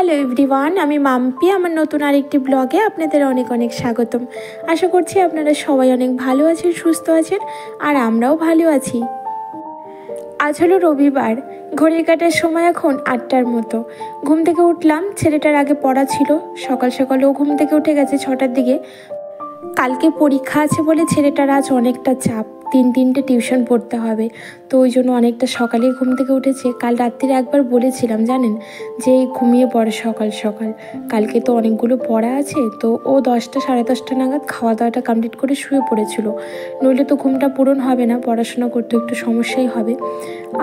Hello everyone, আমি মাম্পি। আমার নতুন আরেকটি ব্লগে আপনাদের অনেক অনেক স্বাগতম। আশা করছি আপনারা সবাই অনেক ভালো আছেন, সুস্থ আছেন, আর আমরাও ভালো আছি। আজ হলো রবিবার, ঘড়ির কাঁটার সময় এখন 8টার মতো। ঘুম থেকে উঠলাম, ছেলেটার আগে পড়া ছিল, সকাল সকাল ও ঘুম থেকে উঠে গেছে 6টার দিকে। কালকে পরীক্ষা আছে বলে ছেলেটার আজ অনেকটা চাপ, তিনটে টিউশন পড়তে হবে, তো ওই জন্য অনেকটা সকালেই ঘুম থেকে উঠেছে। কাল রাত্রিরে একবার বলেছিলাম জানেন যে ঘুমিয়ে পড়ে সকাল সকাল, কালকে তো অনেকগুলো পড়া আছে। তো ও 10টা সাড়ে 10টা নাগাদ খাওয়া দাওয়াটা কমপ্লিট করে শুয়ে পড়েছিল, নইলে তো ঘুমটা পূরণ হবে না, পড়াশোনা করতে একটু সমস্যাই হবে।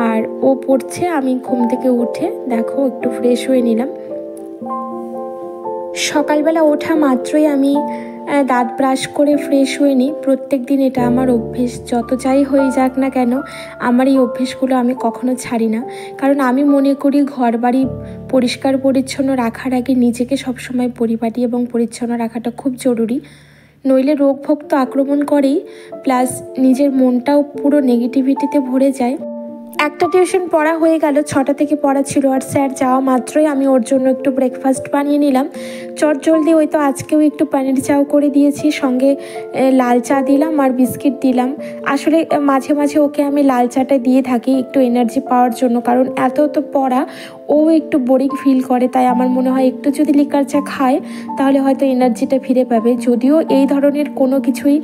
আর ও পড়ছে, আমি ঘুম থেকে উঠে দেখো একটু ফ্রেশ হয়ে নিলাম। সকালবেলা ওঠা মাত্রই আমি দাঁত ব্রাশ করে ফ্রেশ হয়ে নিই। প্রত্যেক দিন এটা আমার অভ্যেস, যত যাই হয়ে যাক না কেন আমার এই অভ্যেসগুলো আমি কখনো ছাড়ি না। কারণ আমি মনে করি ঘর বাড়ি পরিষ্কার পরিচ্ছন্ন রাখার আগে নিজেকে সবসময় পরিপাটি এবং পরিচ্ছন্ন রাখাটা খুব জরুরি, নইলে রোগ ভোগ তো আক্রমণ করেই, প্লাস নিজের মনটাও পুরো নেগেটিভিটিতে ভরে যায়। একটা টিউশন পড়া হয়ে গেল, 6টা থেকে পড়া ছিল, আর স্যার যাওয়া মাত্রই আমি ওর জন্য একটু ব্রেকফাস্ট বানিয়ে নিলাম চটজলদি। ওই তো আজকেও একটু পনির চাও করে দিয়েছি, সঙ্গে লাল চা দিলাম আর বিস্কিট দিলাম। আসলে মাঝে মাঝে ওকে আমি লাল চাটা দিয়ে থাকি একটু এনার্জি পাওয়ার জন্য, কারণ এত তো পড়া ও একটু বোরিং ফিল করে, তাই আমার মনে হয় একটু যদি লিকার চা খায় তাহলে হয়তো এনার্জিটা ফিরে পাবে। যদিও এই ধরনের কোনো কিছুই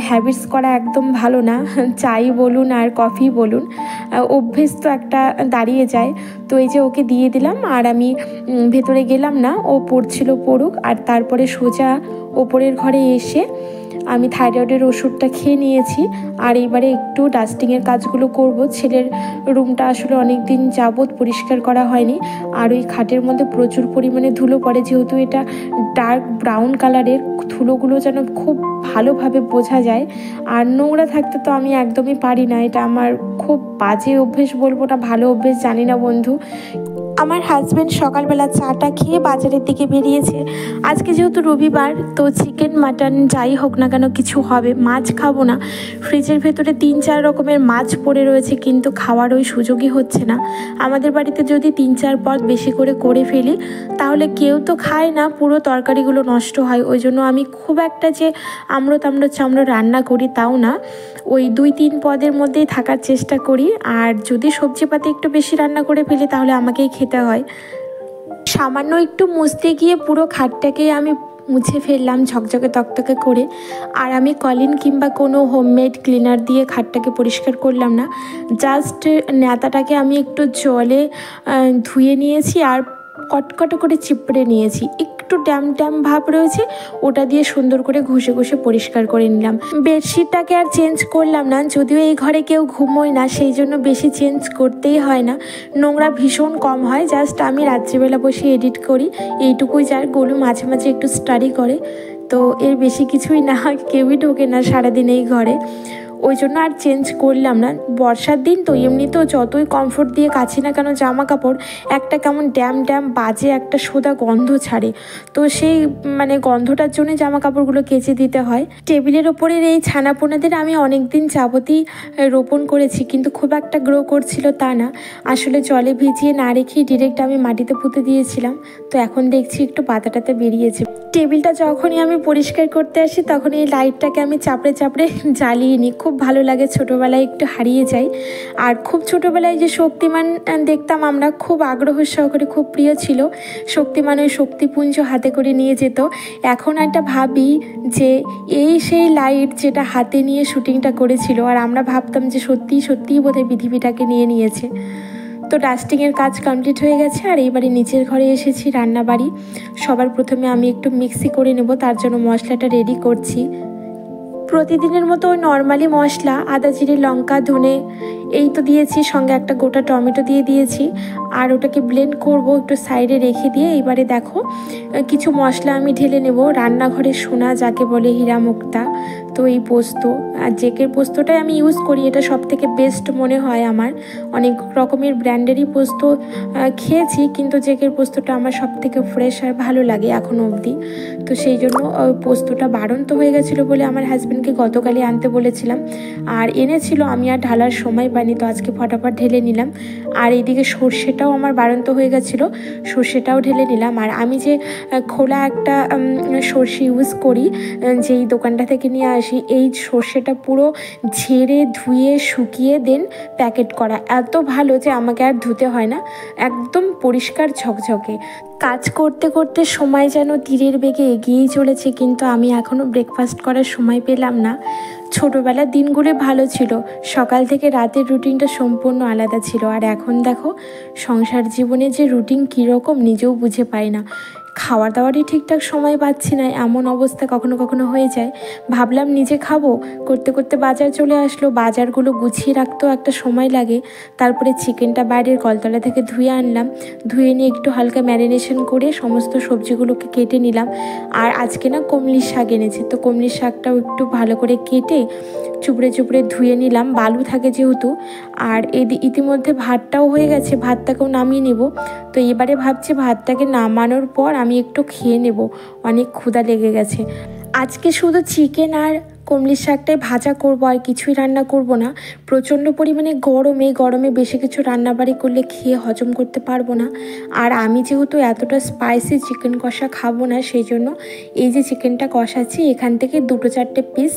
হ্যাবিটস করা একদম ভালো না, চাই বলুন আর কফি বলুন, অভ্যেস তো একটা দাঁড়িয়ে যায়। তো এই যে ওকে দিয়ে দিলাম, আর আমি ভেতরে গেলাম না, ও পড়ছিল পড়ুক, আর তারপরে সোজা ওপরের ঘরে এসে আমি থাইরয়েডের ওষুধটা খেয়ে নিয়েছি। আর এবারে একটু ডাস্টিংয়ের কাজগুলো করব। ছেলের রুমটা আসলে অনেক দিন যাবৎ পরিষ্কার করা হয়নি, আর ওই খাটের মধ্যে প্রচুর পরিমাণে ধুলো পড়ে, যেহেতু এটা ডার্ক ব্রাউন কালারের, ধুলোগুলো যেন খুব ভালোভাবে বোঝা যায়। আর নোংরা থাকতে তো আমি একদমই পারি না, এটা আমার খুব বাজে অভ্যেস, বলবো না ভালো অভ্যেস জানি না বন্ধু। আমার হাজব্যান্ড সকালবেলা চাটা খেয়ে বাজারের দিকে বেরিয়েছে। আজকে যেহেতু রবিবার, তো চিকেন মাটন যাই হোক না কেন কিছু হবে, মাছ খাবো না। ফ্রিজের ভেতরে 3-4 রকমের মাছ পড়ে রয়েছে, কিন্তু খাওয়ার ওই সুযোগই হচ্ছে না। আমাদের বাড়িতে যদি 3-4 পদ বেশি করে ফেলি তাহলে কেউ তো খায় না, পুরো তরকারিগুলো নষ্ট হয়। ওই জন্য আমি খুব একটা যে আমড়ো চামড়ো রান্না করি তাও না, ওই 2-3 পদের মধ্যেই থাকার চেষ্টা করি। আর যদি সবজিপাতি একটু বেশি রান্না করে ফেলি তাহলে আমাকেই খেতে হয়। সামান্য একটু মুছতে গিয়ে পুরো খাটটাকে আমি মুছে ফেললাম ঝকঝকে তকতকে করে। আর আমি কলিন কিংবা কোনো হোমমেড ক্লিনার দিয়ে খাটটাকে পরিষ্কার করলাম না, জাস্ট ন্যাতাটাকে আমি একটু জলে ধুয়ে নিয়েছি আর কটকট করে চিপড়ে নিয়েছি, একটু ড্যাম ভাব রয়েছে, ওটা দিয়ে সুন্দর করে ঘষে পরিষ্কার করে নিলাম। বেডশিটটাকে আর চেঞ্জ করলাম না, যদিও এই ঘরে কেউ ঘুমোয় না, সেই জন্য বেশি চেঞ্জ করতেই হয় না, নোংরা ভীষণ কম হয়। জাস্ট আমি রাত্রিবেলা বসে এডিট করি, এইটুকুই, যার গোলু মাঝে মাঝে একটু স্টাডি করে, তো এর বেশি কিছুই না, কেউই ঢোকে না সারাদিন এই ঘরে, ওই জন্য আর চেঞ্জ করলাম না। বর্ষার দিন তো এমনিতেও যতই কমফোর্ট দিয়ে কাছি না কেন জামা কাপড়, একটা কেমন ড্যাম বাজে একটা সোদা গন্ধ ছাড়ে, তো সেই গন্ধটার জন্য জামা কাপড়গুলো কেচে দিতে হয়। টেবিলের ওপরের এই ছানাপোনাদের আমি অনেক দিন যাবতই রোপণ করেছি, কিন্তু খুব একটা গ্রো করছিল তা না, আসলে জলে ভিজিয়ে না রেখেই ডিরেক্ট আমি মাটিতে পুঁতে দিয়েছিলাম, তো এখন দেখছি একটু পাতাটাতে বেরিয়েছে। টেবিলটা যখনই আমি পরিষ্কার করতে আসি তখন এই লাইটটাকে আমি চাপড়ে জ্বালিয়ে নিই, খুব ভালো লাগে, ছোটোবেলায় একটু হারিয়ে যাই। আর খুব ছোটোবেলায় যে শক্তিমান দেখতাম আমরা, খুব আগ্রহ সহকারে, খুব প্রিয় ছিল শক্তিমান, ওই শক্তিপুঞ্জ হাতে করে নিয়ে যেত। এখন একটা ভাবি যে এই সেই লাইট যেটা হাতে নিয়ে শুটিংটা করেছিল, আর আমরা ভাবতাম যে সত্যিই বোধহয় পৃথিবীটাকে নিয়েছে। তো ডাস্টিংয়ের কাজ কমপ্লিট হয়ে গেছে, আর এইবারে নিচের ঘরে এসেছি, রান্নাবাড়ি। সবার প্রথমে আমি একটু মিক্সি করে নেব, তার জন্য মশলাটা রেডি করছি। প্রতিদিনের মতো ওই নর্মালি মশলা, আদা জিরে লঙ্কা ধনে এই তো দিয়েছি, সঙ্গে একটা গোটা টমেটো দিয়ে দিয়েছি, আর ওটাকে ব্লেন্ড করব একটু সাইডে রেখে দিয়ে। এবারে দেখো কিছু মশলা আমি ঢেলে নেব। রান্নাঘরের সোনা যাকে বলে, হীরা মুক্তা, তো এই পোস্ত, আর জেকের পোস্তটাই আমি ইউজ করি, এটা সব থেকে বেস্ট মনে হয় আমার। অনেক রকমের ব্র্যান্ডেরই পোস্ত খেয়েছি, কিন্তু জেকের পোস্তটা আমার সব থেকে ফ্রেশ আর ভালো লাগে এখনও অবধি। তো সেই জন্য পোস্তটা বাড়ন্ত হয়ে গেছিলো বলে আমার হাজব্যান্ডকে গতকালই আনতে বলেছিলাম, আর এনেছিল, আমি আর ঢালার সময় পারিনি, তো আজকে ফটাফট ঢেলে নিলাম। আর এইদিকে সর্ষেটাও আমার বাড়ন্ত হয়ে গেছিলো, সর্ষেটাও ঢেলে নিলাম। আর আমি যে খোলা একটা সর্ষে ইউজ করি, যেই দোকানটা থেকে নিয়ে আসি, এই সর্ষেটা পুরো ঝেড়ে ধুয়ে শুকিয়ে দেন প্যাকেট করা, এত ভালো যে আমাকে আর ধুতে হয় না, একদম পরিষ্কার ঝকঝকে। কাজ করতে করতে সময় যেন তীরের বেগে এগিয়েই চলেছে, কিন্তু আমি এখনও ব্রেকফাস্ট করার সময় পেলাম না। ছোটোবেলার দিনগুলো ভালো ছিল, সকাল থেকে রাতের রুটিনটা সম্পূর্ণ আলাদা ছিল। আর এখন দেখো সংসার জীবনে যে রুটিন কীরকম নিজেও বুঝে পাই না। খাওয়া দাওয়ারই ঠিকঠাক সময় পাচ্ছি না, এমন অবস্থা কখনো কখনো হয়ে যায়। ভাবলাম নিজে খাবো, করতে করতে বাজার চলে আসলো, বাজারগুলো গুছিয়ে রাখতেও একটা সময় লাগে। তারপরে চিকেনটা বাইরের কলতলা থেকে ধুয়ে আনলাম, ধুয়ে নিয়ে একটু হালকা ম্যারিনেশন করে সমস্ত সবজিগুলোকে কেটে নিলাম। আর আজকে না কমলির শাক এনেছে, তো কমলির শাকটাও একটু ভালো করে কেটে চুপড়ে চুপড়ে ধুয়ে নিলাম, বালু থাকে যেহেতু। আর ইতিমধ্যে ভাতটাও হয়ে গেছে, ভাতটাকেও নামিয়ে নেব। তো এবারে ভাবছি ভাতটাকে নামানোর পর আমি একটু খেয়ে নেব, অনেক ক্ষুধা লেগে গেছে। আজকে শুধু চিকেন আর কমলির শাকটাই ভাজা করব, আর কিছুই রান্না করব না। প্রচণ্ড পরিমাণে গরমে বেশি কিছু রান্নাবাড়ি করলে খেয়ে হজম করতে পারবো না। আর আমি যেহেতু এতটা স্পাইসি চিকেন কষা খাবো না, সেই জন্য এই যে চিকেনটা কষাচ্ছি এখান থেকে 2-4টে পিস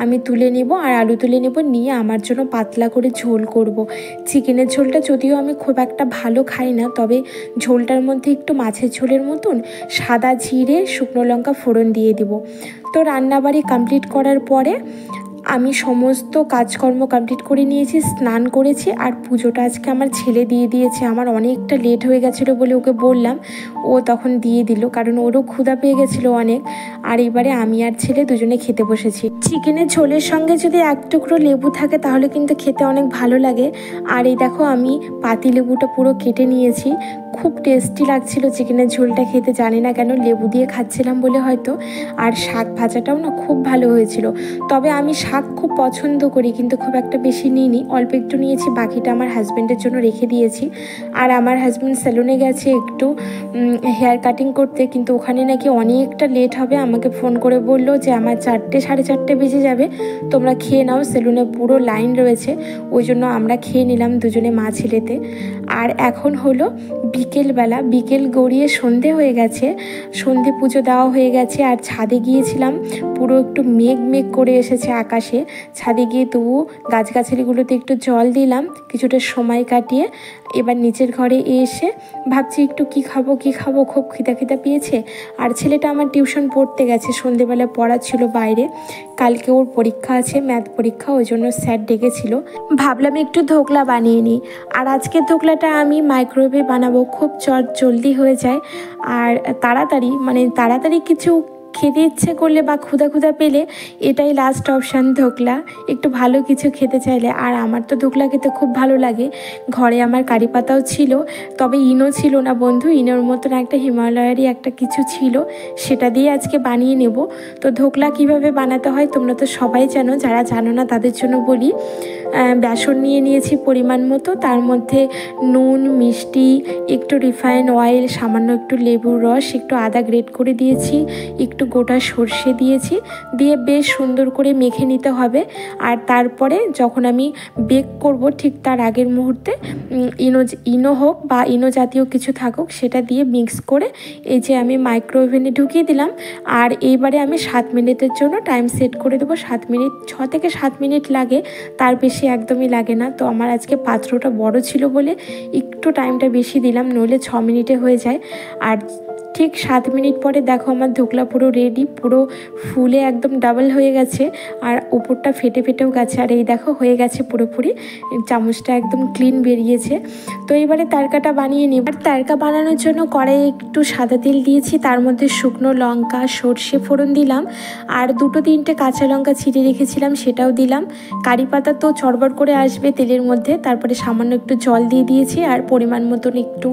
আমি তুলে নেব আর আলু তুলে নেব, নিয়ে আমার জন্য পাতলা করে ঝোল করব। চিকেনের ঝোলটা যদিও আমি খুব একটা ভালো খাই না, তবে ঝোলটার মধ্যে একটু মাছের ঝোলের মতন সাদা জিরে শুকনো লঙ্কা ফোড়ন দিয়ে দিব। তো রান্নাবাড়ি কমপ্লিট করার পরে আমি সমস্ত কাজকর্ম কমপ্লিট করে নিয়েছি, স্নান করেছি। আর পুজোটা আজকে আমার ছেলে দিয়ে দিয়েছে, আমার অনেকটা লেট হয়ে গেছিলো বলে ওকে বললাম, ও তখন দিয়ে দিল, কারণ ওরও ক্ষুধা পেয়ে গেছিলো অনেক। আর এবারে আমি আর ছেলে দুজনে খেতে বসেছি। চিকেনের ঝোলের সঙ্গে যদি এক টুকরো লেবু থাকে তাহলে কিন্তু খেতে অনেক ভালো লাগে। আর এই দেখো আমি পাতি লেবুটা পুরো কেটে নিয়েছি, খুব টেস্টি লাগছিল চিকেনের ঝোলটা খেতে, জানি না কেন লেবু দিয়ে খাচ্ছিলাম বলে হয়তো। আর শাক ভাজাটাও না খুব ভালো হয়েছিল, তবে আমি শাক খুব পছন্দ করি কিন্তু খুব একটা বেশি নিইনি, অল্প একটু নিয়েছি, বাকিটা আমার হাজব্যান্ডের জন্য রেখে দিয়েছি। আর আমার হাজব্যান্ড সেলুনে গেছে একটু হেয়ার কাটিং করতে, কিন্তু ওখানে নাকি অনেকটা লেট হবে, আমাকে ফোন করে বললো যে আমার 4-4:30 বেজে যাবে, তোমরা খেয়ে নাও, সেলুনে পুরো লাইন রয়েছে। ওই জন্য আমরা খেয়ে নিলাম দুজনে মা ছেলেতে। আর এখন হলো বিকেলবেলা, বিকেল গড়িয়ে সন্ধে হয়ে গেছে, সন্ধে পুজো দেওয়া হয়ে গেছে। আর ছাদে গিয়েছিলাম, পুরো একটু মেঘ করে এসেছে আকাশে। ছাদে গিয়ে তবু গাছগাছালিগুলোতে একটু জল দিলাম, কিছুটা সময় কাটিয়ে এবার নিচের ঘরে এসে ভাবছি একটু কি খাবো, খুব খিদা পেয়েছে। আর ছেলেটা আমার টিউশন পড়তে গেছে, সন্ধেবেলা পড়া ছিল বাইরে, কালকে ওর পরীক্ষা আছে, ম্যাথ পরীক্ষা, ওই জন্য স্যার ডেকেছিল। ভাবলাম একটু ধোকলা বানিয়ে নিই। আর আজকের ধোকলাটা আমি মাইক্রোওয়েভে বানাবো, খুব জলদি হয়ে যায়। আর তাড়াতাড়ি কিছু খেতে ইচ্ছে করলে বা ক্ষুধা পেলে এটাই লাস্ট অপশান, ধোকলা, একটু ভালো কিছু খেতে চাইলে। আর আমার তো ধোকলা খেতে খুব ভালো লাগে। ঘরে আমার কারি পাতাও ছিল, তবে ইনো ছিল না বন্ধু, ইনোর মতন একটা হিমালয়েরই একটা কিছু ছিল, সেটা দিয়ে আজকে বানিয়ে নেব। তো ধোকলা কিভাবে বানাতে হয় তোমরা তো সবাই জানো, যারা জানো না তাদের জন্য বলি। বেসন নিয়ে নিয়েছি পরিমাণ মতো, তার মধ্যে নুন, মিষ্টি, একটু রিফাইন অয়েল, সামান্য একটু লেবুর রস, একটু আদা গ্রেট করে দিয়েছি, একটু গোটা সর্ষে দিয়েছি, দিয়ে বেশ সুন্দর করে মেখে নিতে হবে। আর তারপরে যখন আমি বেক করব ঠিক তার আগের মুহূর্তে ইনো হোক বা ইনো জাতীয় কিছু থাকুক সেটা দিয়ে মিক্স করে এই যে আমি মাইক্রোওভেনে ঢুকিয়ে দিলাম। আর এইবারে আমি 7 মিনিটের জন্য টাইম সেট করে দেবো, 7 মিনিট, 6 থেকে 7 মিনিট লাগে, তার বেশি একদমই লাগে না। তো আমার আজকে পাত্রটা বড় ছিল বলে একটু টাইমটা বেশি দিলাম, নইলে 6 মিনিটে হয়ে যায়। আর ঠিক 7 মিনিট পরে দেখো আমার ধোকলা পুরো রেডি, পুরো ফুলে একদম ডাবল হয়ে গেছে, আর উপরটা ফেটেও গেছে। আর এই দেখো হয়ে গেছে পুরোপুরি, চামচটা একদম ক্লিন বেরিয়েছে। তো এবারে তারকাটা বানিয়ে নিই। আর তারকা বানানোর জন্য কড়াইয়ে একটু সাদা তেল দিয়েছি, তার মধ্যে শুকনো লঙ্কা, সর্ষে ফোড়ন দিলাম, আর 2-3টে কাঁচা লঙ্কা ছিঁড়ে রেখেছিলাম সেটাও দিলাম। কারি পাতা তো চড়বড় করে আসবে তেলের মধ্যে, তারপরে সামান্য একটু জল দিয়ে দিয়েছি, আর পরিমাণ মতন একটু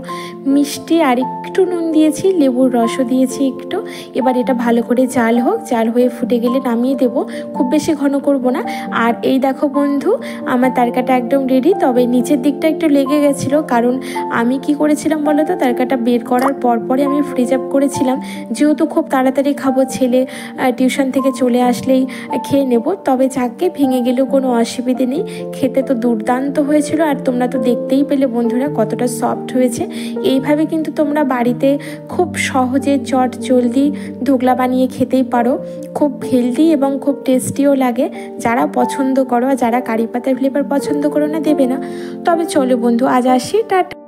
মিষ্টি আর একটু নুন দিয়েছি, লেবু লেবুর রসও দিয়েছি একটু। এবার এটা ভালো করে জাল হোক, জাল হয়ে ফুটে গেলে নামিয়ে দেব, খুব বেশি ঘন করব না। আর এই দেখো বন্ধু, আমার তরকাটা একদম রেডি। তবে নিচের দিকটা একটু লেগে গেছিলো, কারণ আমি কি করেছিলাম বলো তো, তরকাটা বের করার পরপরই আমি ফ্রিজ আপ করেছিলাম, যেহেতু খুব তাড়াতাড়ি খাবো, ছেলে টিউশন থেকে চলে আসলেই খেয়ে নেব। তবে যাকে ভেঙে গেলেও কোনো অসুবিধে নেই, খেতে তো দুর্দান্ত হয়েছিল। আর তোমরা তো দেখতেই পেলে বন্ধুরা কতটা সফট হয়েছে। এইভাবে কিন্তু তোমরা বাড়িতে খুব সহজে চট জলদি ধোকলা বানিয়ে খেতেই পারো। খুব হেলদি এবং খুব টেস্টিও লাগে। যারা পছন্দ করো, আর যারা কারি পাতার ফ্লেভার পছন্দ করো না, দেবে না। তবে চলো বন্ধু, আজ আসি, টাটা।